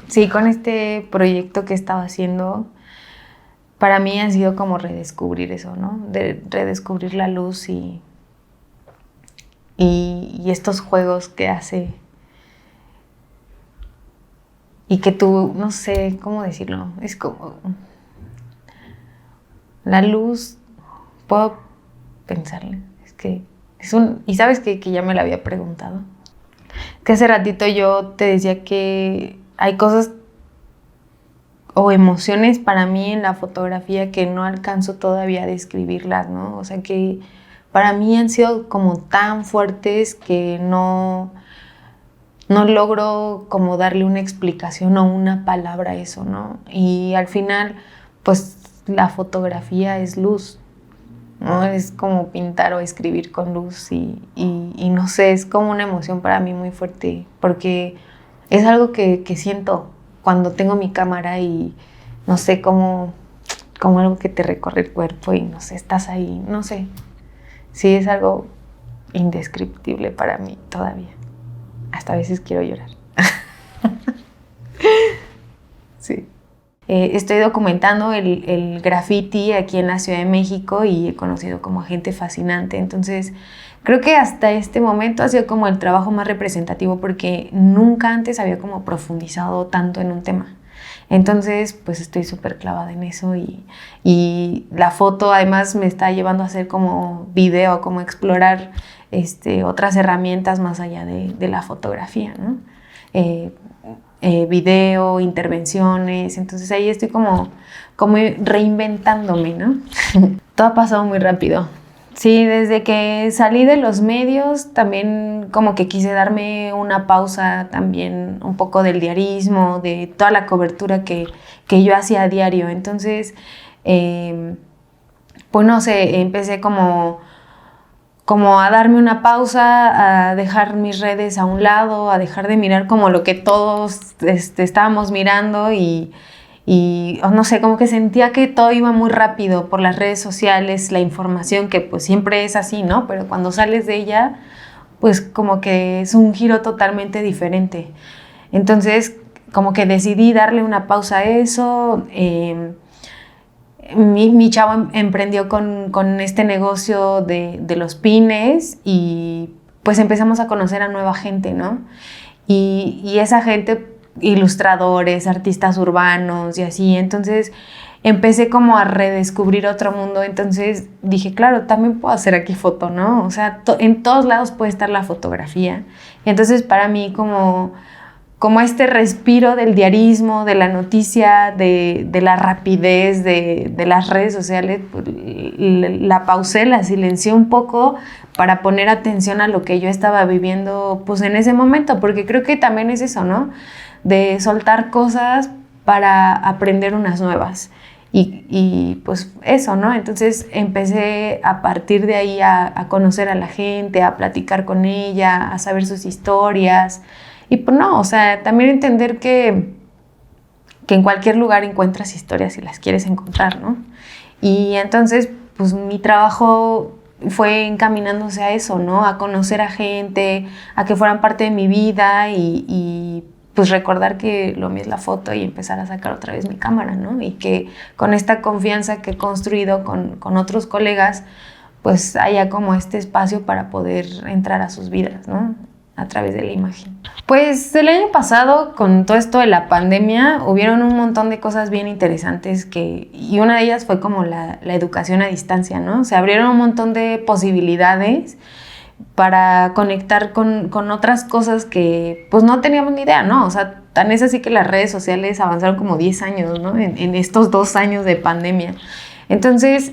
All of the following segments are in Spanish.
Sí, con este proyecto que estaba haciendo, para mí ha sido como redescubrir eso, ¿no? De redescubrir la luz y estos juegos que hace. Y que tú, no sé cómo decirlo, es como la luz, puedo pensarle, es que es un... Y sabes que ya me lo había preguntado. Que hace ratito yo te decía que hay cosas o emociones para mí en la fotografía que no alcanzo todavía a describirlas, ¿no? O sea que para mí han sido como tan fuertes que no logro como darle una explicación o una palabra a eso, ¿no? Y al final, pues la fotografía es luz, ¿no? Es como pintar o escribir con luz y no sé, es como una emoción para mí muy fuerte porque es algo que siento cuando tengo mi cámara y no sé, como algo que te recorre el cuerpo y no sé, estás ahí, no sé. Sí, es algo indescriptible para mí todavía. Hasta a veces quiero llorar. Sí. Estoy documentando el graffiti aquí en la Ciudad de México y he conocido como gente fascinante. Entonces, creo que hasta este momento ha sido como el trabajo más representativo porque nunca antes había como profundizado tanto en un tema. Entonces, pues estoy súper clavada en eso y la foto además me está llevando a hacer como video, como explorar otras herramientas más allá de la fotografía, ¿no? Video, intervenciones, entonces ahí estoy como reinventándome, ¿no? Todo ha pasado muy rápido. Sí, desde que salí de los medios también como que quise darme una pausa también un poco del diarismo, de toda la cobertura que yo hacía a diario. Entonces, pues no sé, empecé como a darme una pausa, a dejar mis redes a un lado, a dejar de mirar como lo que todos estábamos mirando y no sé, como que sentía que todo iba muy rápido por las redes sociales, la información que pues siempre es así, ¿no? Pero cuando sales de ella, pues como que es un giro totalmente diferente. Entonces, como que decidí darle una pausa a eso. Mi chavo emprendió con este negocio de los pines y pues empezamos a conocer a nueva gente, ¿no? Y esa gente, ilustradores, artistas urbanos y así, entonces empecé como a redescubrir otro mundo, entonces dije, claro, también puedo hacer aquí foto, ¿no? O sea, en todos lados puede estar la fotografía. Entonces para mí como este respiro del diarismo, de la noticia, de la rapidez de las redes sociales, pues, la pausé, la silencié un poco para poner atención a lo que yo estaba viviendo pues en ese momento, porque creo que también es eso, ¿no? De soltar cosas para aprender unas nuevas. Y pues eso, ¿no? Entonces empecé a partir de ahí a conocer a la gente, a platicar con ella, a saber sus historias. Y pues no, o sea, también entender que en cualquier lugar encuentras historias si las quieres encontrar, ¿no? Y entonces, pues mi trabajo fue encaminándose a eso, ¿no? A conocer a gente, a que fueran parte de mi vida y pues recordar que lo mío es la foto y empezar a sacar otra vez mi cámara, ¿no? Y que con esta confianza que he construido con otros colegas, pues haya como este espacio para poder entrar a sus vidas, ¿no? A través de la imagen. Pues el año pasado, con todo esto de la pandemia, hubieron un montón de cosas bien interesantes y una de ellas fue como la educación a distancia, ¿no? Se abrieron un montón de posibilidades para conectar con otras cosas que pues no teníamos ni idea, ¿no? O sea, tan es así que las redes sociales avanzaron como 10 años, ¿no? En estos 2 años de pandemia. Entonces,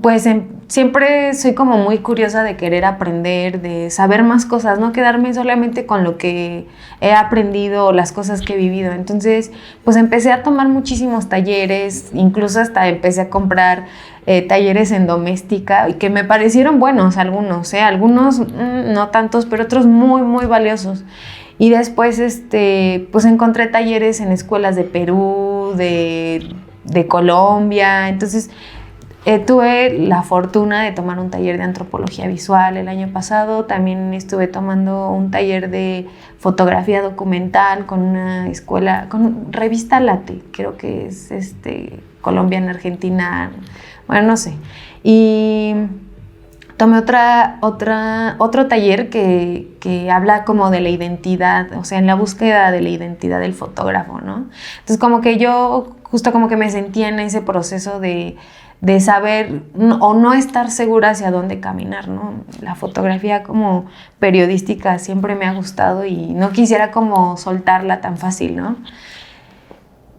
pues siempre soy como muy curiosa de querer aprender, de saber más cosas, no quedarme solamente con lo que he aprendido o las cosas que he vivido. Entonces, pues empecé a tomar muchísimos talleres, incluso hasta empecé a comprar talleres en doméstica y que me parecieron buenos algunos, algunos no tantos, pero otros muy, muy valiosos. Y después, pues encontré talleres en escuelas de Perú, de Colombia, entonces Tuve la fortuna de tomar un taller de antropología visual el año pasado. También estuve tomando un taller de fotografía documental con una escuela, con Revista Late, creo que es colombiana, argentina, bueno, no sé. Y tomé otro taller que habla como de la identidad, o sea, en la búsqueda de la identidad del fotógrafo, ¿no? Entonces como que yo justo como que me sentía en ese proceso de saber o no estar segura hacia dónde caminar, ¿no? La fotografía como periodística siempre me ha gustado y no quisiera como soltarla tan fácil, ¿no?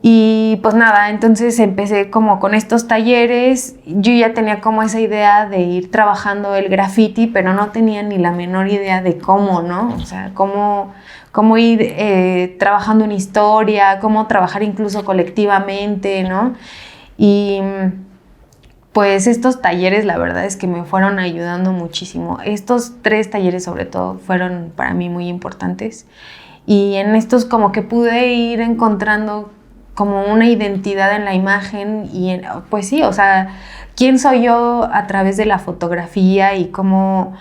Y pues nada, entonces empecé como con estos talleres. Yo ya tenía como esa idea de ir trabajando el graffiti, pero no tenía ni la menor idea de cómo, ¿no? O sea, cómo ir trabajando una historia, cómo trabajar incluso colectivamente, ¿no? Y pues estos talleres la verdad es que me fueron ayudando muchísimo. Estos 3 talleres sobre todo fueron para mí muy importantes. Y en estos como que pude ir encontrando como una identidad en la imagen y pues sí, o sea, quién soy yo a través de la fotografía y cómo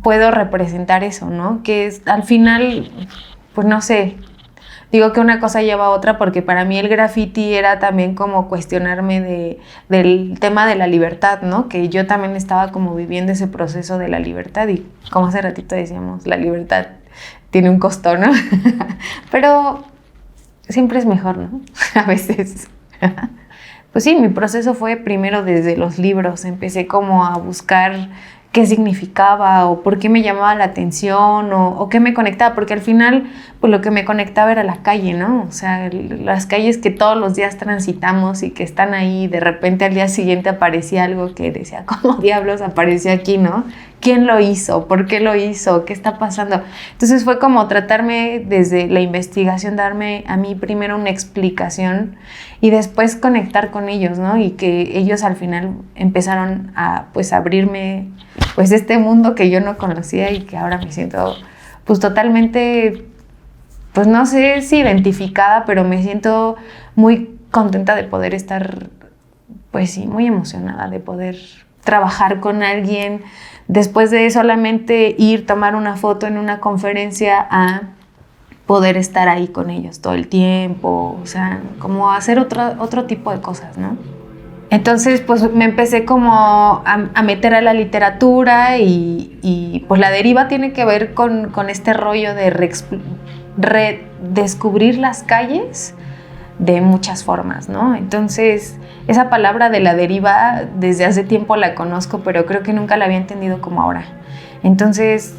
puedo representar eso, ¿no? Que es, al final, pues no sé, digo que una cosa lleva a otra porque para mí el graffiti era también como cuestionarme del tema de la libertad, ¿no? Que yo también estaba como viviendo ese proceso de la libertad y como hace ratito decíamos, la libertad tiene un costo, ¿no? Pero siempre es mejor, ¿no? A veces. Pues sí, mi proceso fue primero desde los libros. Empecé como a buscar qué significaba o por qué me llamaba la atención o qué me conectaba, porque al final pues lo que me conectaba era la calle, ¿no? O sea, las calles que todos los días transitamos y que están ahí, de repente al día siguiente aparecía algo que decía, ¿cómo diablos apareció aquí, no? ¿Quién lo hizo? ¿Por qué lo hizo? ¿Qué está pasando? Entonces fue como tratarme desde la investigación, darme a mí primero una explicación y después conectar con ellos, ¿no? Y que ellos al final empezaron a pues abrirme pues este mundo que yo no conocía y que ahora me siento pues totalmente, pues no sé si identificada, pero me siento muy contenta de poder estar, pues sí, muy emocionada de poder trabajar con alguien después de solamente ir, tomar una foto en una conferencia a poder estar ahí con ellos todo el tiempo, o sea, como hacer otro tipo de cosas, ¿no? Entonces, pues me empecé como a meter a la literatura y pues la deriva tiene que ver con este rollo de redescubrir las calles de muchas formas, ¿no? Entonces, esa palabra de la deriva desde hace tiempo la conozco, pero creo que nunca la había entendido como ahora. Entonces,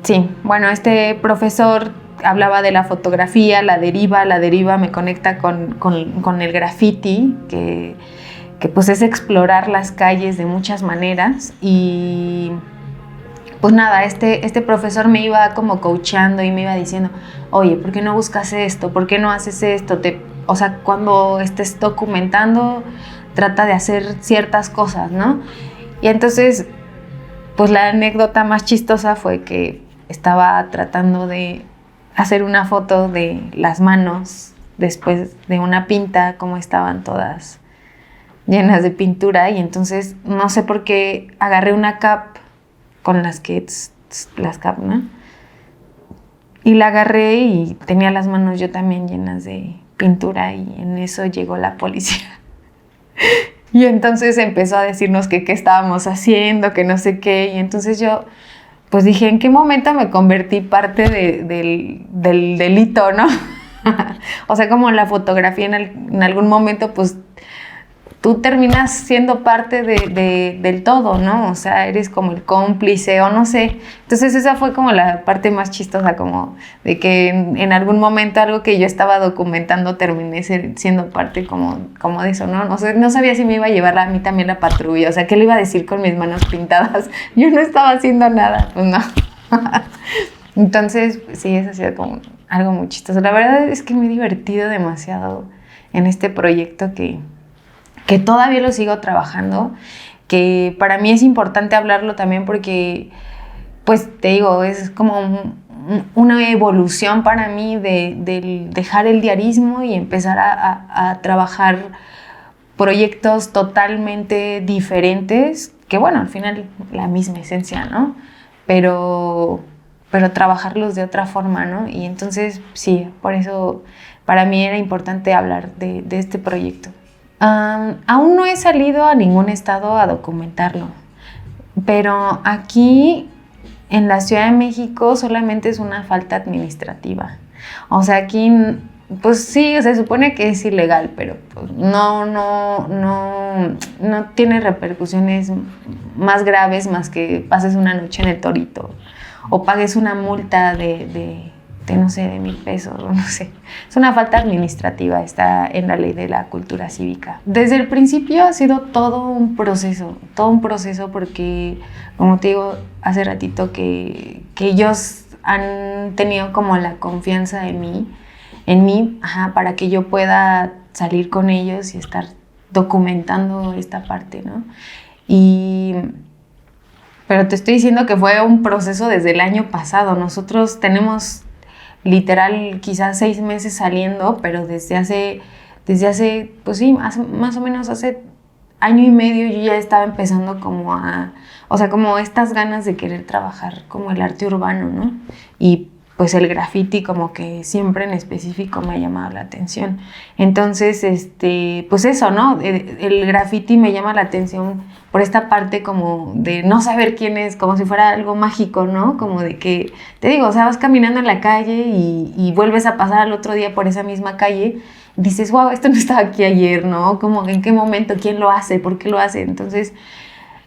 sí, bueno, este profesor hablaba de la fotografía, la deriva me conecta con el graffiti, que pues es explorar las calles de muchas maneras y pues nada, este profesor me iba como coachando y me iba diciendo, oye, ¿por qué no buscas esto? ¿Por qué no haces esto? O sea, cuando estés documentando, trata de hacer ciertas cosas, ¿no? Y entonces, pues la anécdota más chistosa fue que estaba tratando de hacer una foto de las manos después de una pinta, como estaban todas llenas de pintura, y entonces no sé por qué agarré una cap con las que las cap, ¿no? Y la agarré y tenía las manos yo también llenas de pintura y en eso llegó la policía. Y entonces empezó a decirnos que qué estábamos haciendo, que no sé qué, y entonces yo pues dije, ¿en qué momento me convertí parte del delito, no? O sea, como la fotografía en algún momento, pues tú terminas siendo parte del todo, ¿no? O sea, eres como el cómplice o no sé. Entonces esa fue como la parte más chistosa, como de que en algún momento algo que yo estaba documentando terminé siendo parte como de eso, ¿no? O sea, no sabía si me iba a llevar a mí también la patrulla, o sea, ¿qué le iba a decir con mis manos pintadas? Yo no estaba haciendo nada, pues no. Entonces, sí, eso ha sido como algo muy chistoso. La verdad es que me he divertido demasiado en este proyecto que todavía lo sigo trabajando, que para mí es importante hablarlo también porque, pues te digo, es como una evolución para mí de dejar el diarismo y empezar a trabajar proyectos totalmente diferentes, que bueno, al final la misma esencia, ¿no? Pero trabajarlos de otra forma, ¿no? Y entonces, sí, por eso para mí era importante hablar de este proyecto. Aún no he salido a ningún estado a documentarlo, pero aquí en la Ciudad de México solamente es una falta administrativa. O sea, aquí, pues sí, se supone que es ilegal, pero pues no tiene repercusiones más graves más que pases una noche en el Torito o pagues una multa de no sé, de 1,000 pesos, no sé. Es una falta administrativa, está en la ley de la cultura cívica. Desde el principio ha sido todo un proceso porque, como te digo hace ratito, que ellos han tenido como la confianza en mí, para que yo pueda salir con ellos y estar documentando esta parte, ¿no? Pero te estoy diciendo que fue un proceso desde el año pasado. Nosotros tenemos literal quizás 6 meses saliendo, pero desde hace, pues sí, más o menos hace año y medio yo ya estaba empezando como como estas ganas de querer trabajar como el arte urbano, ¿no? Y pues el graffiti como que siempre en específico me ha llamado la atención. Entonces, pues eso, ¿no? El graffiti me llama la atención por esta parte como de no saber quién es, como si fuera algo mágico, ¿no? Como de que, te digo, o sea, vas caminando en la calle y vuelves a pasar al otro día por esa misma calle, dices, wow, esto no estaba aquí ayer, ¿no? Como en qué momento, quién lo hace, por qué lo hace. Entonces,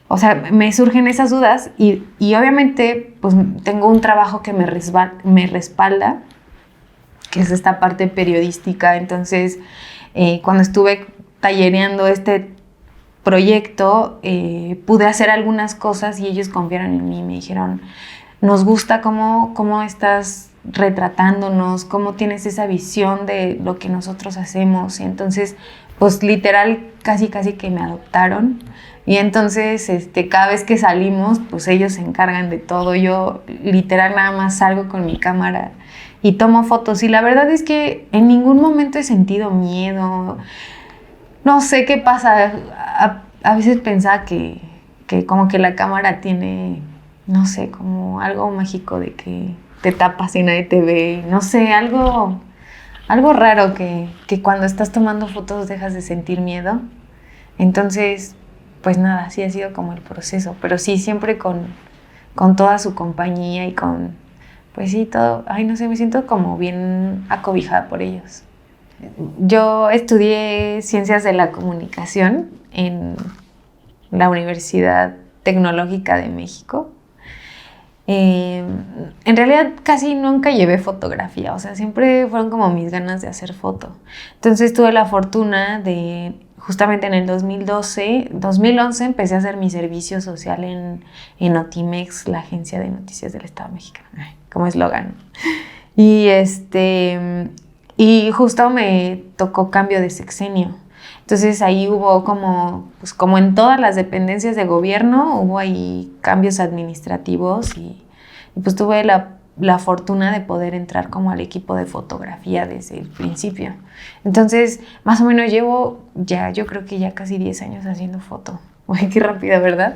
o sea, me surgen esas dudas y obviamente pues tengo un trabajo que me respalda, que es esta parte periodística. Entonces, cuando estuve tallereando este proyecto, pude hacer algunas cosas y ellos confiaron en mí. Me dijeron, nos gusta cómo estás retratándonos, cómo tienes esa visión de lo que nosotros hacemos. Y entonces, pues literal, casi que me adoptaron. Y entonces, cada vez que salimos, pues ellos se encargan de todo. Yo literal nada más salgo con mi cámara y tomo fotos. Y la verdad es que en ningún momento he sentido miedo. No sé qué pasa. A veces pensaba que como que la cámara tiene, no sé, como algo mágico de que te tapas y nadie te ve. No sé, algo raro que cuando estás tomando fotos dejas de sentir miedo. Entonces, pues nada, sí ha sido como el proceso, pero sí, siempre con toda su compañía y pues sí, todo, ay, no sé, me siento como bien acobijada por ellos. Yo estudié Ciencias de la Comunicación en la Universidad Tecnológica de México. En realidad casi nunca llevé fotografía, o sea, siempre fueron como mis ganas de hacer foto. Entonces tuve la fortuna de, justamente en el 2011 empecé a hacer mi servicio social en Notimex, la agencia de noticias del Estado mexicano, como eslogan. Y justo me tocó cambio de sexenio. Entonces ahí hubo pues como en todas las dependencias de gobierno, hubo ahí cambios administrativos y pues tuve la fortuna de poder entrar como al equipo de fotografía desde el principio. Entonces, más o menos llevo yo creo que ya casi 10 años haciendo foto. Uy, qué rápida, ¿verdad?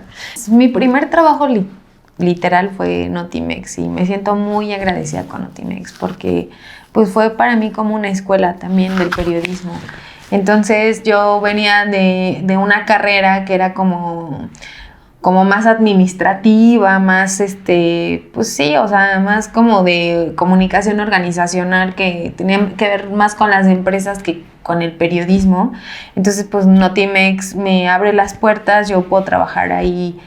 Mi primer trabajo literal fue Notimex y me siento muy agradecida con Notimex porque pues fue para mí como una escuela también del periodismo. Entonces yo venía de una carrera que era como más administrativa, más pues sí, o sea, más como de comunicación organizacional, que tenía que ver más con las empresas que con el periodismo. Entonces pues Notimex me abre las puertas, yo puedo trabajar ahí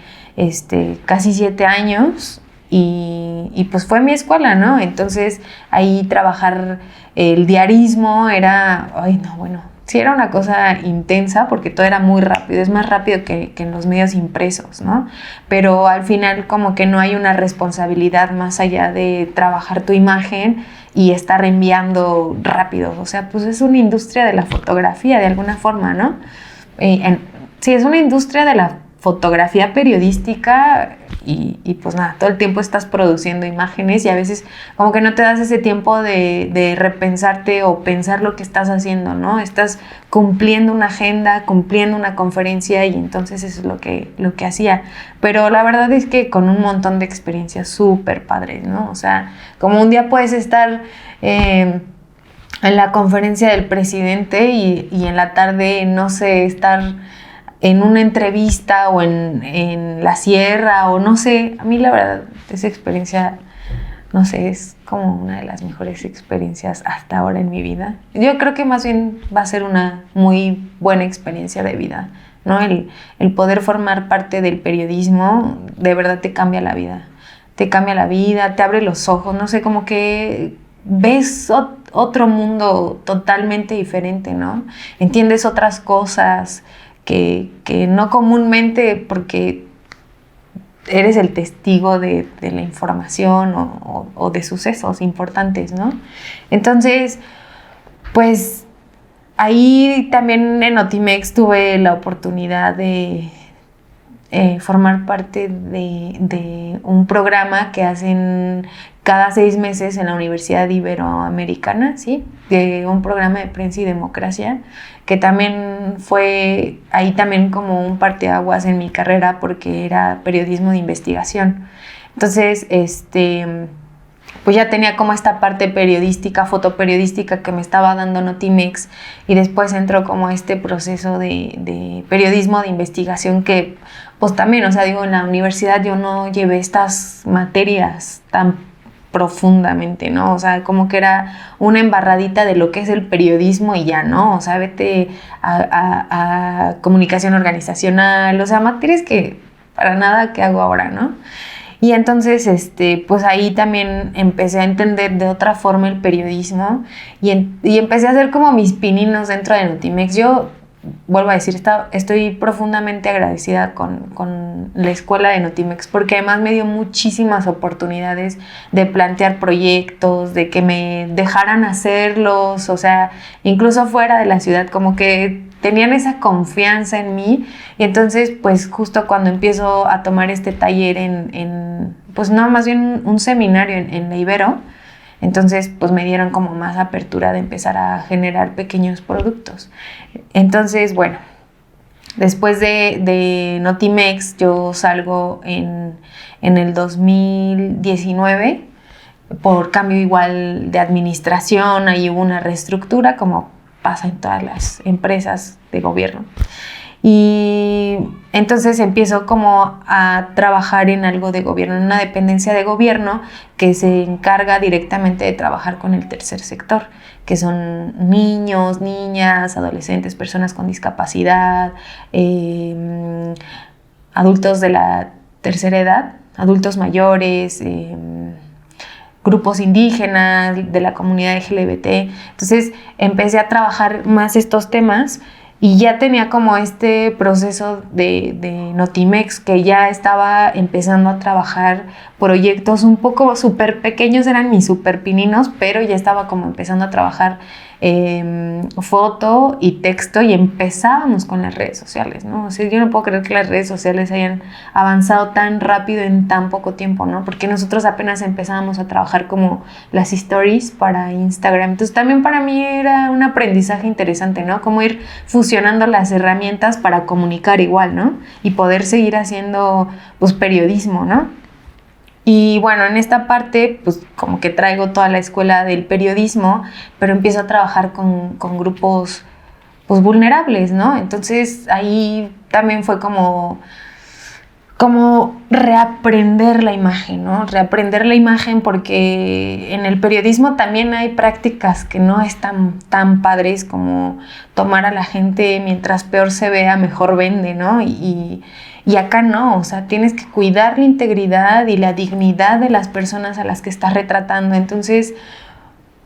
casi 7 años y pues fue mi escuela, ¿no? Entonces ahí trabajar el diarismo era, ay no, bueno, sí era una cosa intensa porque todo era muy rápido, es más rápido que en los medios impresos, ¿no? Pero al final como que no hay una responsabilidad más allá de trabajar tu imagen y estar enviando rápido. O sea, pues es una industria de la fotografía de alguna forma, ¿no? Sí, es una industria de la fotografía periodística y pues nada, todo el tiempo estás produciendo imágenes y a veces como que no te das ese tiempo de repensarte o pensar lo que estás haciendo, ¿no? Estás cumpliendo una agenda, cumpliendo una conferencia y entonces eso es lo que hacía. Pero la verdad es que con un montón de experiencias súper padres, ¿no? O sea, como un día puedes estar en la conferencia del presidente y en la tarde, no sé, estar en una entrevista o en la sierra o no sé. A mí la verdad, esa experiencia, no sé, es como una de las mejores experiencias hasta ahora en mi vida. Yo creo que más bien va a ser una muy buena experiencia de vida, ¿no? El poder formar parte del periodismo de verdad te cambia la vida. Te cambia la vida, te abre los ojos, no sé, como que ves otro mundo totalmente diferente, ¿no? Entiendes otras cosas que no comúnmente, porque eres el testigo de la información o de sucesos importantes, ¿no? Entonces, pues ahí también en Notimex tuve la oportunidad de formar parte de un programa que hacen cada 6 meses en la Universidad Iberoamericana, ¿sí? De un programa de prensa y democracia, que también fue ahí también como un parteaguas en mi carrera porque era periodismo de investigación. Entonces, pues ya tenía como esta parte periodística, fotoperiodística que me estaba dando Notimex y después entró como este proceso de periodismo de investigación que pues también, o sea, digo, en la universidad yo no llevé estas materias tan profundamente, ¿no? O sea, como que era una embarradita de lo que es el periodismo y ya, ¿no? O sea, vete a comunicación organizacional, o sea, materias que para nada que hago ahora, ¿no? Y entonces, pues ahí también empecé a entender de otra forma el periodismo y empecé a hacer como mis pininos dentro de Notimex. Yo, vuelvo a decir, estoy profundamente agradecida con la escuela de Notimex porque además me dio muchísimas oportunidades de plantear proyectos, de que me dejaran hacerlos, o sea, incluso fuera de la ciudad, como que tenían esa confianza en mí y entonces pues justo cuando empiezo a tomar este taller pues no, más bien un seminario en la Ibero, entonces pues me dieron como más apertura de empezar a generar pequeños productos. Entonces, bueno, después de Notimex yo salgo en el 2019 por cambio igual de administración, ahí hubo una reestructura como pasa en todas las empresas de gobierno. Y entonces empiezo como a trabajar en algo de gobierno, en una dependencia de gobierno que se encarga directamente de trabajar con el tercer sector, que son niños, niñas, adolescentes, personas con discapacidad, adultos de la tercera edad, adultos mayores, grupos indígenas, de la comunidad LGBT. Entonces empecé a trabajar más estos temas y ya tenía como este proceso de Notimex que ya estaba empezando a trabajar proyectos un poco súper pequeños, eran mis súper pininos, pero ya estaba como empezando a trabajar foto y texto y empezábamos con las redes sociales, ¿no? O sea, yo no puedo creer que las redes sociales hayan avanzado tan rápido en tan poco tiempo, ¿no? Porque nosotros apenas empezábamos a trabajar como las stories para Instagram. Entonces también para mí era un aprendizaje interesante, ¿no? Como ir fusionando las herramientas para comunicar igual, ¿no? Y poder seguir haciendo pues periodismo, ¿no? Y bueno, en esta parte, pues como que traigo toda la escuela del periodismo, pero empiezo a trabajar con grupos pues vulnerables, ¿no? Entonces ahí también fue como reaprender la imagen, ¿no? Reaprender la imagen porque en el periodismo también hay prácticas que no están tan padres como tomar a la gente mientras peor se vea, mejor vende, ¿no? Y acá no, o sea, tienes que cuidar la integridad y la dignidad de las personas a las que estás retratando. Entonces,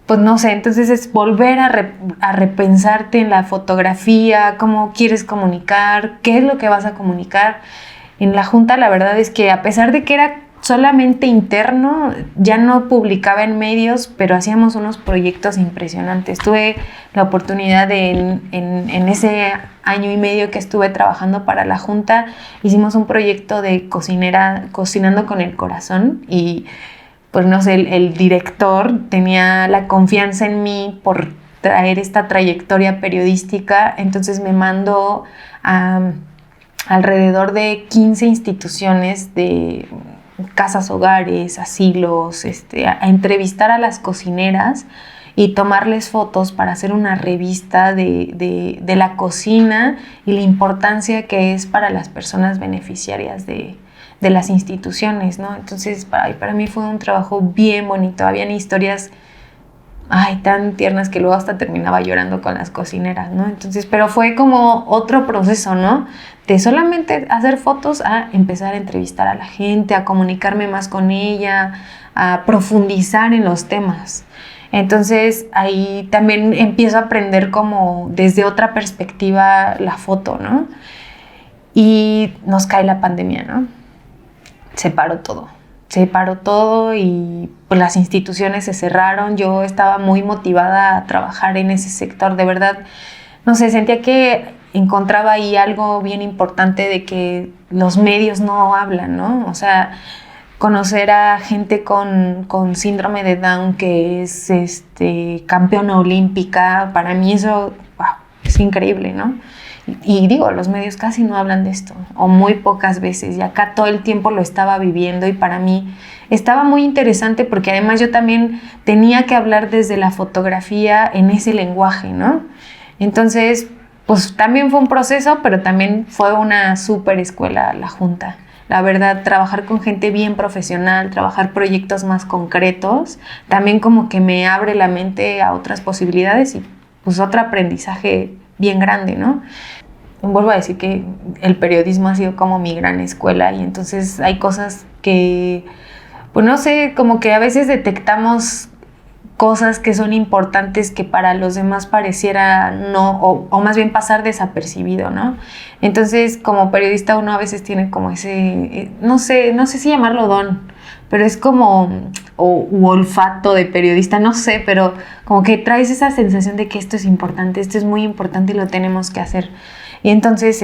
pues no sé, entonces es volver a repensarte en la fotografía, cómo quieres comunicar, qué es lo que vas a comunicar. En la junta la verdad es que a pesar de que era solamente interno, ya no publicaba en medios, pero hacíamos unos proyectos impresionantes. Tuve la oportunidad de, en ese año y medio que estuve trabajando para la Junta, hicimos un proyecto de Cocinando con el Corazón, y pues no sé, el director tenía la confianza en mí por traer esta trayectoria periodística, entonces me mandó a alrededor de 15 instituciones de casas hogares, asilos, a entrevistar a las cocineras y tomarles fotos para hacer una revista de la cocina y la importancia que es para las personas beneficiarias de las instituciones, ¿no? Entonces, para mí fue un trabajo bien bonito. Habían historias tan tiernas que luego hasta terminaba llorando con las cocineras, ¿no? Entonces, pero fue como otro proceso, ¿no? De solamente hacer fotos a empezar a entrevistar a la gente, a comunicarme más con ella, a profundizar en los temas. Entonces, ahí también empiezo a aprender como desde otra perspectiva la foto, ¿no? Y nos cae la pandemia, ¿no? Se paró todo y pues las instituciones se cerraron. Yo estaba muy motivada a trabajar en ese sector, de verdad, no sé, sentía que encontraba ahí algo bien importante de que los medios no hablan, ¿no? O sea, conocer a gente con síndrome de Down que es campeona olímpica, para mí eso es increíble, ¿no? Y digo, los medios casi no hablan de esto, o muy pocas veces, y acá todo el tiempo lo estaba viviendo, y para mí estaba muy interesante porque además yo también tenía que hablar desde la fotografía en ese lenguaje, ¿no? Entonces, pues también fue un proceso, pero también fue una súper escuela la Junta. La verdad, trabajar con gente bien profesional, trabajar proyectos más concretos, también como que me abre la mente a otras posibilidades y pues otro aprendizaje bien grande, ¿no? Vuelvo a decir que el periodismo ha sido como mi gran escuela, y entonces hay cosas que, pues no sé, como que a veces detectamos cosas que son importantes que para los demás pareciera no, o más bien pasar desapercibido, ¿no? Entonces, como periodista uno a veces tiene como ese, no sé si llamarlo don, pero es como, u olfato de periodista, no sé, pero como que traes esa sensación de que esto es importante, esto es muy importante y lo tenemos que hacer. Y entonces,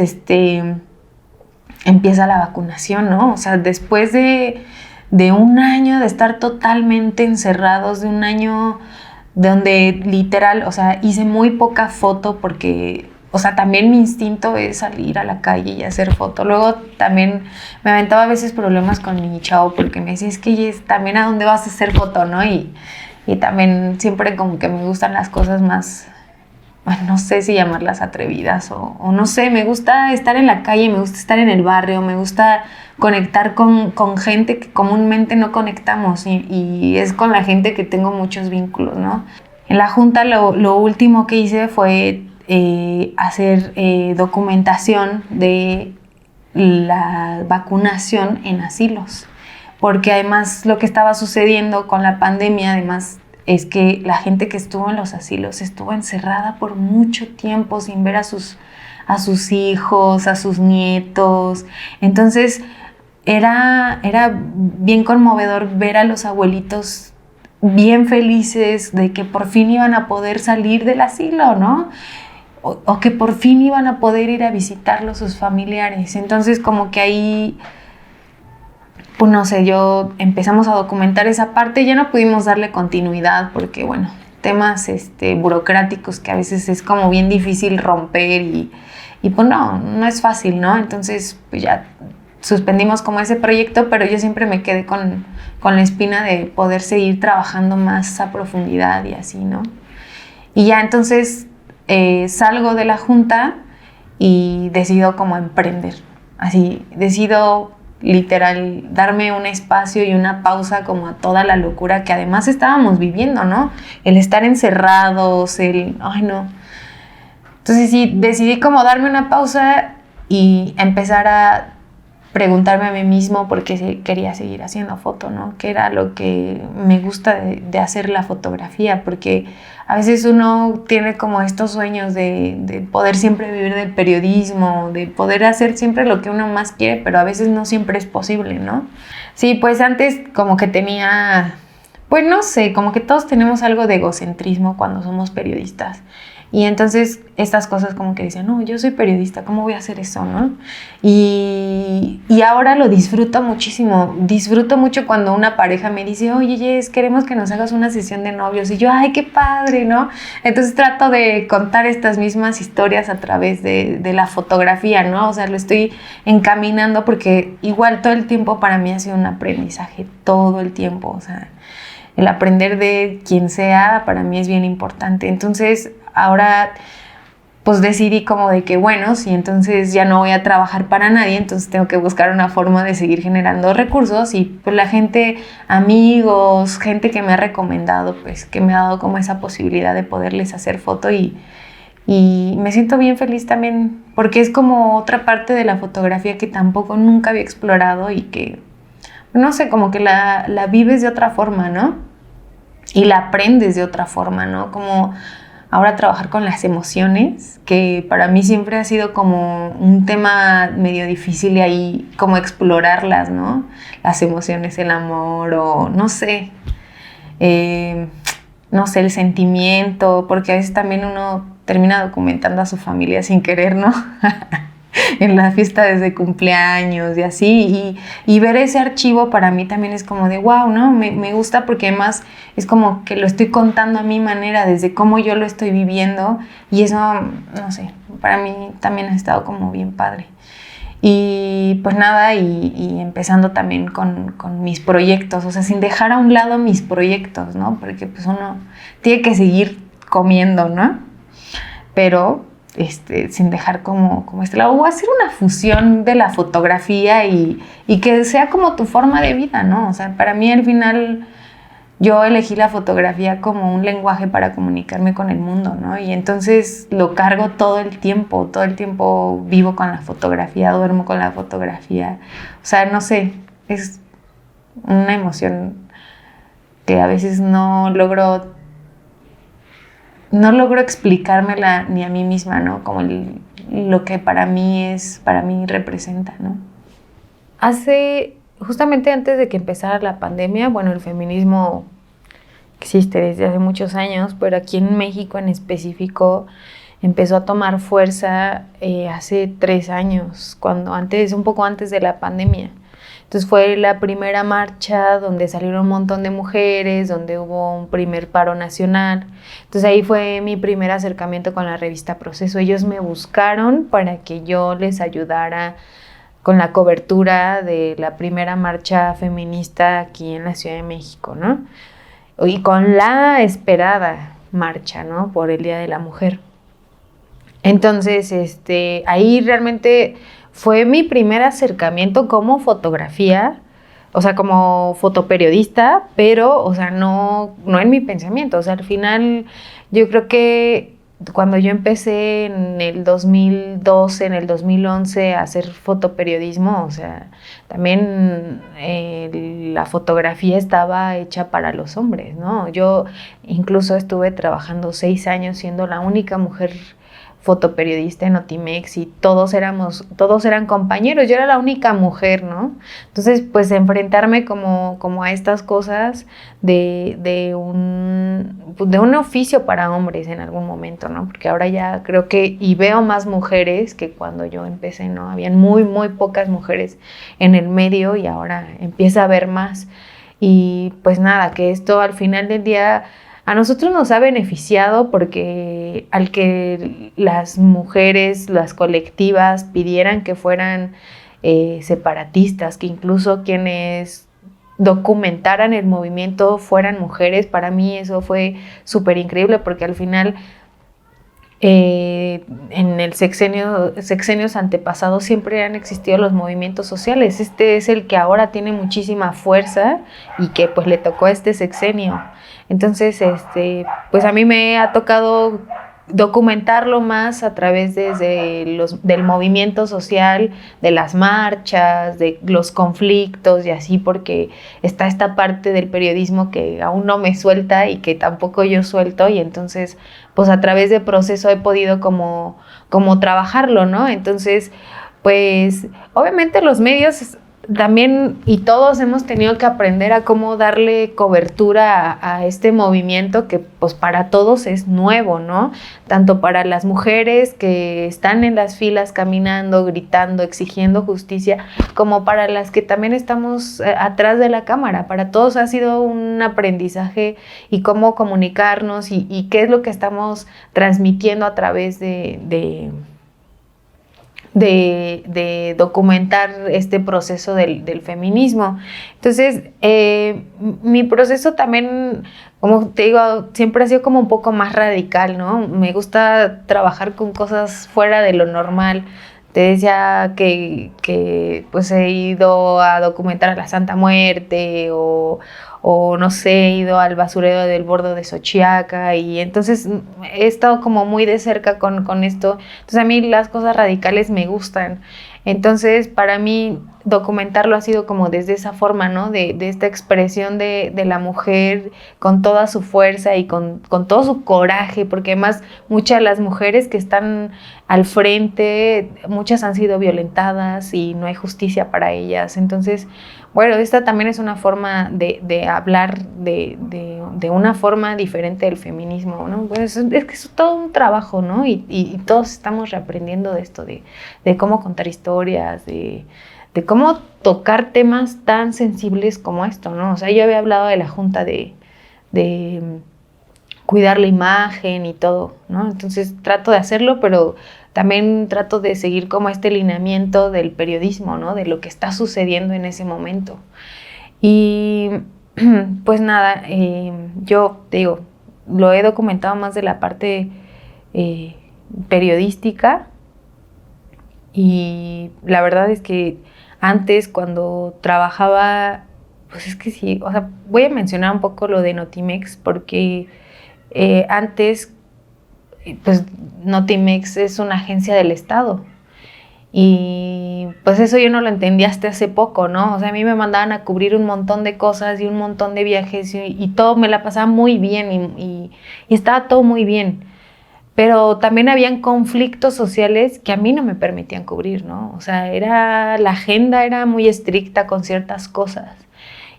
empieza la vacunación, ¿no? O sea, después de un año de estar totalmente encerrados, de un año donde literal, o sea, hice muy poca foto porque, o sea, también mi instinto es salir a la calle y hacer foto. Luego también me aventaba a veces problemas con mi chavo porque me decía, es que también a dónde vas a hacer foto, ¿no? Y también siempre como que me gustan las cosas más, bueno, no sé si llamarlas atrevidas o no sé, me gusta estar en la calle, me gusta estar en el barrio, me gusta conectar con gente que comúnmente no conectamos, y es con la gente que tengo muchos vínculos, ¿no? En la Junta lo último que hice fue hacer documentación de la vacunación en asilos, porque además lo que estaba sucediendo con la pandemia, además, es que la gente que estuvo en los asilos estuvo encerrada por mucho tiempo sin ver a sus hijos, a sus nietos. Entonces era bien conmovedor ver a los abuelitos bien felices de que por fin iban a poder salir del asilo, ¿no? O que por fin iban a poder ir a visitarlos sus familiares. Entonces como que ahí, pues no sé, empezamos a documentar esa parte. Ya no pudimos darle continuidad porque, bueno, temas burocráticos que a veces es como bien difícil romper y pues no es fácil, ¿no? Entonces, pues ya suspendimos como ese proyecto, pero yo siempre me quedé con la espina de poder seguir trabajando más a profundidad y así, ¿no? Y ya entonces salgo de la Junta y decido como emprender. Así, decido literal darme un espacio y una pausa como a toda la locura que además estábamos viviendo, ¿no? El estar encerrados, ay no. Entonces sí, decidí como darme una pausa y empezar a preguntarme a mí mismo por qué quería seguir haciendo foto, ¿no? ¿Qué era lo que me gusta de hacer la fotografía? Porque a veces uno tiene como estos sueños de poder siempre vivir del periodismo, de poder hacer siempre lo que uno más quiere, pero a veces no siempre es posible, ¿no? Sí, pues antes como que tenía, pues no sé, como que todos tenemos algo de egocentrismo cuando somos periodistas. Y entonces estas cosas como que dicen, no, yo soy periodista, ¿cómo voy a hacer eso, no? Y ahora lo disfruto muchísimo. Disfruto mucho cuando una pareja me dice, oye, Jess, queremos que nos hagas una sesión de novios. Y yo, ay, qué padre, ¿no? Entonces trato de contar estas mismas historias a través de la fotografía, ¿no? O sea, lo estoy encaminando porque igual todo el tiempo para mí ha sido un aprendizaje, todo el tiempo, o sea, el aprender de quien sea para mí es bien importante. Entonces, ahora pues decidí como de que bueno, si entonces ya no voy a trabajar para nadie, entonces tengo que buscar una forma de seguir generando recursos y pues la gente, amigos, gente que me ha recomendado, pues que me ha dado como esa posibilidad de poderles hacer foto y me siento bien feliz también porque es como otra parte de la fotografía que tampoco nunca había explorado y que, no sé, como que la vives de otra forma, ¿no? Y la aprendes de otra forma, ¿no? Como ahora trabajar con las emociones, que para mí siempre ha sido como un tema medio difícil y ahí como explorarlas, ¿no? Las emociones, el amor o no sé, no sé, el sentimiento, porque a veces también uno termina documentando a su familia sin querer, ¿no? En la fiesta desde cumpleaños y así, y ver ese archivo para mí también es como de wow, ¿no? Me gusta porque además es como que lo estoy contando a mi manera, desde cómo yo lo estoy viviendo, y eso, no sé, para mí también ha estado como bien padre. Y pues nada, y empezando también con mis proyectos, o sea, sin dejar a un lado mis proyectos, ¿no? Porque pues uno tiene que seguir comiendo, ¿no? Pero sin dejar como este lado, o hacer una fusión de la fotografía y que sea como tu forma de vida, ¿no? O sea, para mí al final yo elegí la fotografía como un lenguaje para comunicarme con el mundo, ¿no? Y entonces lo cargo todo el tiempo vivo con la fotografía, duermo con la fotografía, o sea, no sé, es una emoción que a veces no logro explicármela ni a mí misma, ¿no? Como lo que para mí representa, ¿no? Justamente antes de que empezara la pandemia, bueno, el feminismo existe desde hace muchos años, pero aquí en México en específico empezó a tomar fuerza hace 3 años, un poco antes de la pandemia. Entonces fue la primera marcha donde salieron un montón de mujeres, donde hubo un primer paro nacional. Entonces ahí fue mi primer acercamiento con la revista Proceso. Ellos me buscaron para que yo les ayudara con la cobertura de la primera marcha feminista aquí en la Ciudad de México, ¿no? Y con la esperada marcha, ¿no? Por el Día de la Mujer. Entonces, ahí realmente fue mi primer acercamiento como fotografía, o sea, como fotoperiodista, pero, o sea, no en mi pensamiento. O sea, al final, yo creo que cuando yo empecé en el 2012, en el 2011 a hacer fotoperiodismo, o sea, también la fotografía estaba hecha para los hombres, ¿no? Yo incluso estuve trabajando 6 años siendo la única mujer fotoperiodista en Notimex y todos eran compañeros, yo era la única mujer, ¿no? Entonces, pues enfrentarme como a estas cosas de un oficio para hombres en algún momento, ¿no? Porque ahora ya creo que, y veo más mujeres que cuando yo empecé, ¿no? Habían muy, muy pocas mujeres en el medio y ahora empieza a haber más. Y pues nada, que esto al final del día a nosotros nos ha beneficiado porque al que las mujeres, las colectivas pidieran que fueran separatistas, que incluso quienes documentaran el movimiento fueran mujeres, para mí eso fue súper increíble porque al final en el sexenios antepasados siempre han existido los movimientos sociales. Este es el que ahora tiene muchísima fuerza y que pues le tocó a este sexenio. Entonces, pues a mí me ha tocado documentarlo más a través del movimiento social, de las marchas, de los conflictos y así, porque está esta parte del periodismo que aún no me suelta y que tampoco yo suelto, y entonces pues a través de Proceso he podido como trabajarlo, ¿no? Entonces, pues obviamente los medios también, y todos hemos tenido que aprender a cómo darle cobertura a este movimiento que pues para todos es nuevo, ¿no? Tanto para las mujeres que están en las filas caminando, gritando, exigiendo justicia, como para las que también estamos atrás de la cámara. Para todos ha sido un aprendizaje y cómo comunicarnos y qué es lo que estamos transmitiendo a través de documentar este proceso del feminismo. Entonces, mi proceso también, como te digo, siempre ha sido como un poco más radical, ¿no? Me gusta trabajar con cosas fuera de lo normal. Te decía que pues he ido a documentar a la Santa Muerte o no sé, he ido al basurero del Bordo de Xochiaca y entonces he estado como muy de cerca con esto. Entonces a mí las cosas radicales me gustan. Entonces para mí documentarlo ha sido como desde esa forma, ¿no? De esta expresión de la mujer con toda su fuerza y con todo su coraje, porque además muchas de las mujeres que están al frente, muchas han sido violentadas y no hay justicia para ellas. Entonces, bueno, esta también es una forma de hablar de una forma diferente del feminismo, ¿no? Pues es que es todo un trabajo, ¿no? Y todos estamos reaprendiendo de esto, de cómo contar historias, de cómo tocar temas tan sensibles como esto, ¿no? O sea, yo había hablado de la junta de cuidar la imagen y todo, ¿no? Entonces trato de hacerlo, pero también trato de seguir como este lineamiento del periodismo, ¿no? De lo que está sucediendo en ese momento. Y pues nada, yo te digo, lo he documentado más de la parte periodística y la verdad es que antes cuando trabajaba, pues es que sí, o sea, voy a mencionar un poco lo de Notimex porque antes, pues Notimex es una agencia del Estado y pues eso yo no lo entendí hasta hace poco, ¿no? O sea, a mí me mandaban a cubrir un montón de cosas y un montón de viajes y todo me la pasaba muy bien y estaba todo muy bien. Pero también habían conflictos sociales que a mí no me permitían cubrir, ¿no? O sea, la agenda era muy estricta con ciertas cosas.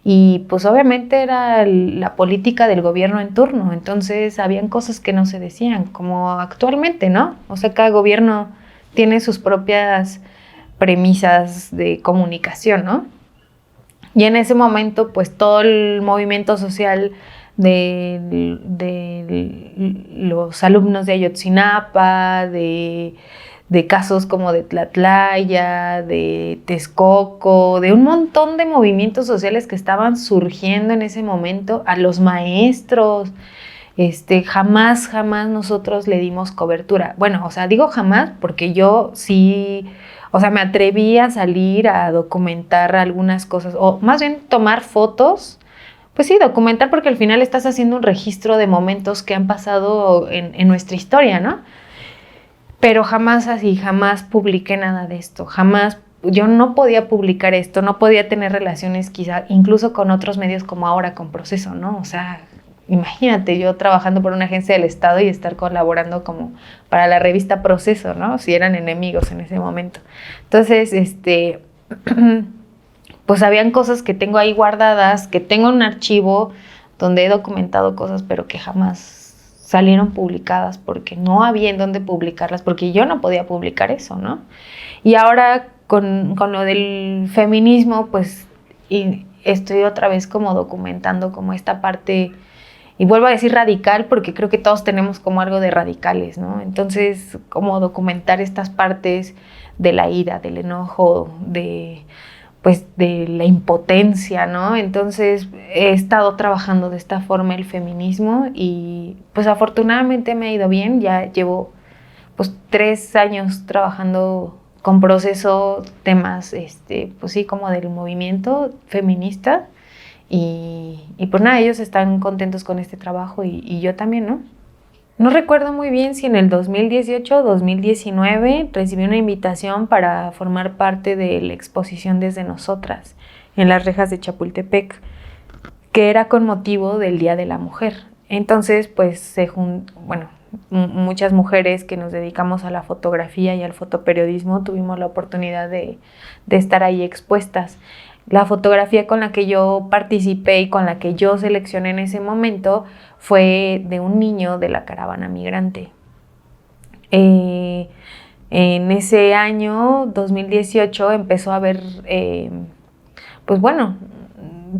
Y pues obviamente era la política del gobierno en turno, entonces habían cosas que no se decían, como actualmente, ¿no? O sea, cada gobierno tiene sus propias premisas de comunicación, ¿no? Y en ese momento, pues todo el movimiento social de los alumnos de Ayotzinapa, de casos como de Tlatlaya, de Texcoco, de un montón de movimientos sociales que estaban surgiendo en ese momento, a los maestros, jamás nosotros le dimos cobertura. Bueno, o sea, digo jamás porque yo sí, o sea, me atreví a salir a documentar algunas cosas, o más bien tomar fotos. Pues sí, documentar porque al final estás haciendo un registro de momentos que han pasado en nuestra historia, ¿no? Pero jamás así, jamás publiqué nada de esto, jamás, yo no podía publicar esto, no podía tener relaciones quizá incluso con otros medios como ahora con Proceso, ¿no? O sea, imagínate yo trabajando por una agencia del Estado y estar colaborando como para la revista Proceso, ¿no? Si eran enemigos en ese momento. Entonces, pues habían cosas que tengo ahí guardadas, que tengo en un archivo donde he documentado cosas, pero que jamás salieron publicadas porque no había en dónde publicarlas, porque yo no podía publicar eso, ¿no? Y ahora con lo del feminismo, pues estoy otra vez como documentando como esta parte, y vuelvo a decir radical porque creo que todos tenemos como algo de radicales, ¿no? Entonces, como documentar estas partes de la ira, del enojo, pues de la impotencia, ¿no? Entonces he estado trabajando de esta forma el feminismo y pues afortunadamente me ha ido bien, ya llevo pues 3 años trabajando con Proceso, temas, pues sí, como del movimiento feminista y pues nada, ellos están contentos con este trabajo y yo también, ¿no? No recuerdo muy bien si en el 2018 o 2019 recibí una invitación para formar parte de la exposición Desde Nosotras en las rejas de Chapultepec, que era con motivo del Día de la Mujer. Entonces, pues, muchas mujeres que nos dedicamos a la fotografía y al fotoperiodismo tuvimos la oportunidad de estar ahí expuestas. La fotografía con la que yo participé y con la que yo seleccioné en ese momento fue de un niño de la caravana migrante. En ese año, 2018, empezó a haber, pues bueno,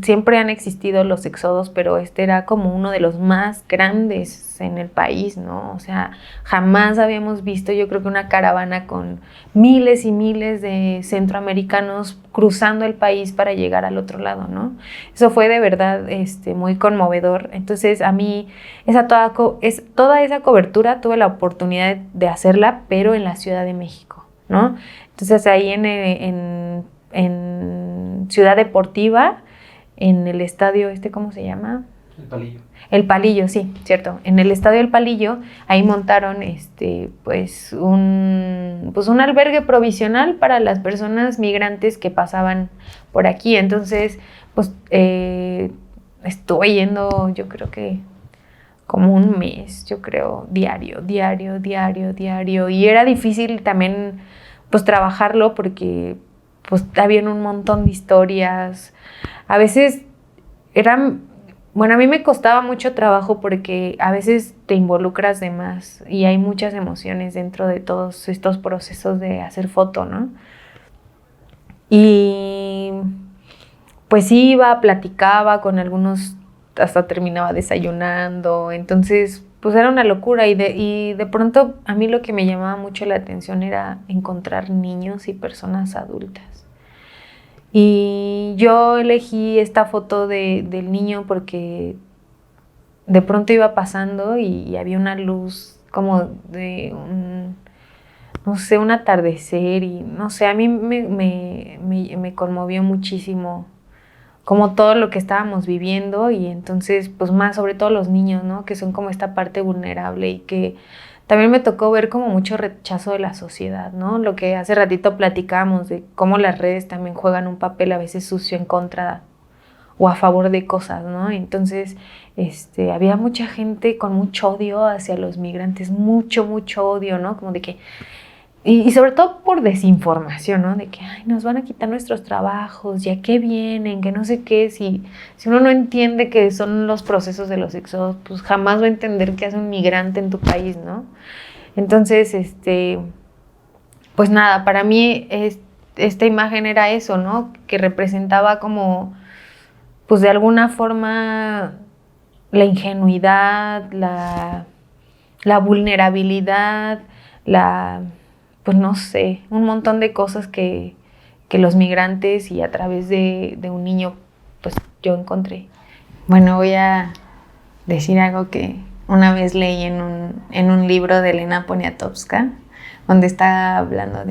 siempre han existido los éxodos, pero este era como uno de los más grandes en el país, ¿no? O sea, jamás habíamos visto, yo creo que una caravana con miles y miles de centroamericanos cruzando el país para llegar al otro lado, ¿no? Eso fue de verdad muy conmovedor. Entonces, a mí, toda esa cobertura tuve la oportunidad de hacerla, pero en la Ciudad de México, ¿no? Entonces, ahí en Ciudad Deportiva, en el estadio ¿cómo se llama? El Palillo. El Palillo, sí, cierto. En el estadio El Palillo, ahí montaron pues un albergue provisional para las personas migrantes que pasaban por aquí. Entonces, pues estuve yendo, yo creo que como un mes, yo creo, diario. Y era difícil también, pues, trabajarlo porque, pues, habían un montón de historias. A veces a mí me costaba mucho trabajo porque a veces te involucras de más y hay muchas emociones dentro de todos estos procesos de hacer foto, ¿no? Y pues iba, platicaba con algunos, hasta terminaba desayunando, entonces pues era una locura y de pronto a mí lo que me llamaba mucho la atención era encontrar niños y personas adultas. Y yo elegí esta foto del niño porque de pronto iba pasando y había una luz como de un atardecer y no sé, a mí me conmovió muchísimo como todo lo que estábamos viviendo y entonces pues más sobre todo los niños, ¿no? Que son como esta parte vulnerable y que también me tocó ver como mucho rechazo de la sociedad, ¿no? Lo que hace ratito platicábamos de cómo las redes también juegan un papel a veces sucio en contra o a favor de cosas, ¿no? Entonces, había mucha gente con mucho odio hacia los migrantes, mucho odio, ¿no? Como de que y sobre todo por desinformación, ¿no? De que, ay, nos van a quitar nuestros trabajos, ya que vienen, que no sé qué. Si uno no entiende que son los procesos de los éxodos, pues jamás va a entender qué hace un migrante en tu país, ¿no? Entonces, pues nada, para mí esta imagen era eso, ¿no? Que representaba como, pues de alguna forma, la ingenuidad, la vulnerabilidad, pues no sé, un montón de cosas que los migrantes y a través de un niño, pues yo encontré. Bueno, voy a decir algo que una vez leí en un libro de Elena Poniatowska, donde está hablando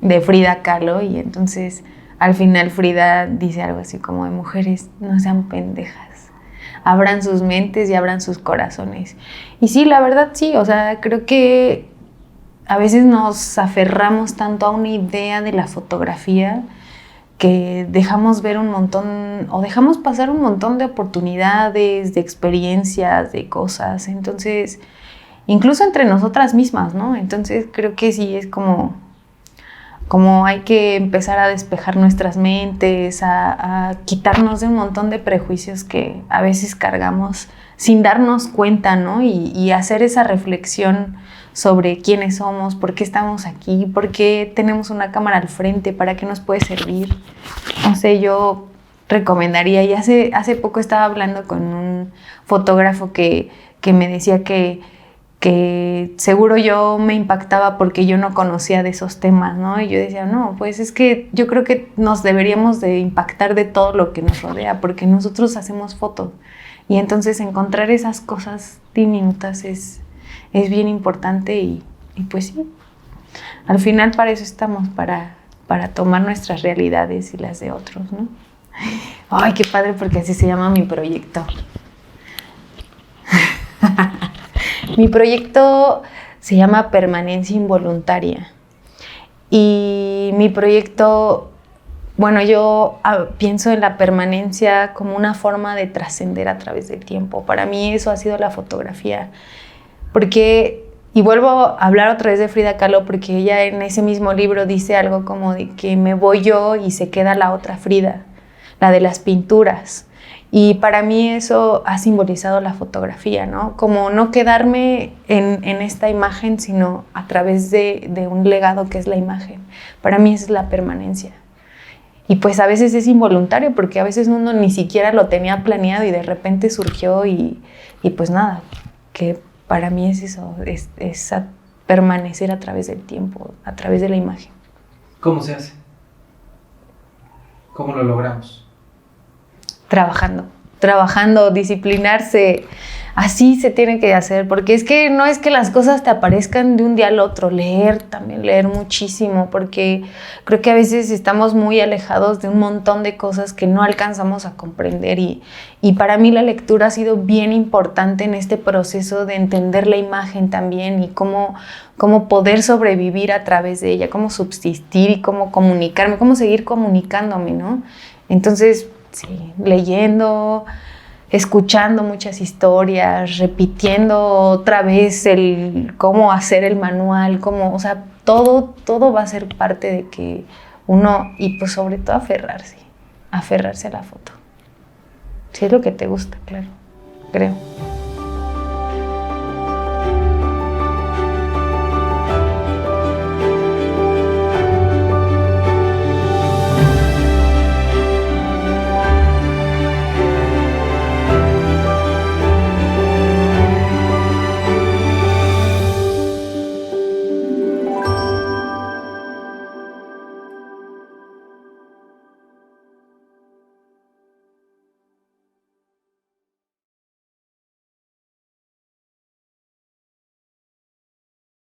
de Frida Kahlo, y entonces al final Frida dice algo así como de mujeres, no sean pendejas, abran sus mentes y abran sus corazones. Y sí, la verdad sí, o sea, creo que a veces nos aferramos tanto a una idea de la fotografía que dejamos ver un montón o dejamos pasar un montón de oportunidades, de experiencias, de cosas. Entonces, incluso entre nosotras mismas, ¿no? Entonces creo que sí es como hay que empezar a despejar nuestras mentes, a quitarnos de un montón de prejuicios que a veces cargamos sin darnos cuenta, ¿no? Y hacer esa reflexión sobre quiénes somos, por qué estamos aquí, por qué tenemos una cámara al frente, para qué nos puede servir. No sé, yo recomendaría, y hace poco estaba hablando con un fotógrafo que me decía que seguro yo me impactaba porque yo no conocía de esos temas, ¿no? Y yo decía, no, pues es que yo creo que nos deberíamos de impactar de todo lo que nos rodea, porque nosotros hacemos fotos. Y entonces encontrar esas cosas diminutas es bien importante y pues sí, al final para eso estamos, para tomar nuestras realidades y las de otros, ¿no? Ay, qué padre, porque así se llama mi proyecto. Mi proyecto se llama Permanencia Involuntaria. Y mi proyecto, bueno, yo pienso en la permanencia como una forma de trascender a través del tiempo. Para mí eso ha sido la fotografía. Porque, y vuelvo a hablar otra vez de Frida Kahlo, porque ella en ese mismo libro dice algo como de que me voy yo y se queda la otra Frida, la de las pinturas. Y para mí eso ha simbolizado la fotografía, ¿no? Como no quedarme en esta imagen, sino a través de un legado que es la imagen. Para mí esa es la permanencia. Y pues a veces es involuntario, porque a veces uno ni siquiera lo tenía planeado y de repente surgió y pues nada, que para mí es eso, es permanecer a través del tiempo, a través de la imagen. ¿Cómo se hace? ¿Cómo lo logramos? Trabajando, disciplinarse, así se tiene que hacer, porque es que no es que las cosas te aparezcan de un día al otro, leer muchísimo, porque creo que a veces estamos muy alejados de un montón de cosas que no alcanzamos a comprender y para mí la lectura ha sido bien importante en este proceso de entender la imagen también y cómo poder sobrevivir a través de ella, cómo subsistir y cómo comunicarme, cómo seguir comunicándome, ¿no? Entonces, sí, leyendo, escuchando muchas historias, repitiendo otra vez el cómo hacer el manual, o sea, todo va a ser parte de que uno, y pues sobre todo aferrarse a la foto. Si es lo que te gusta, claro, creo.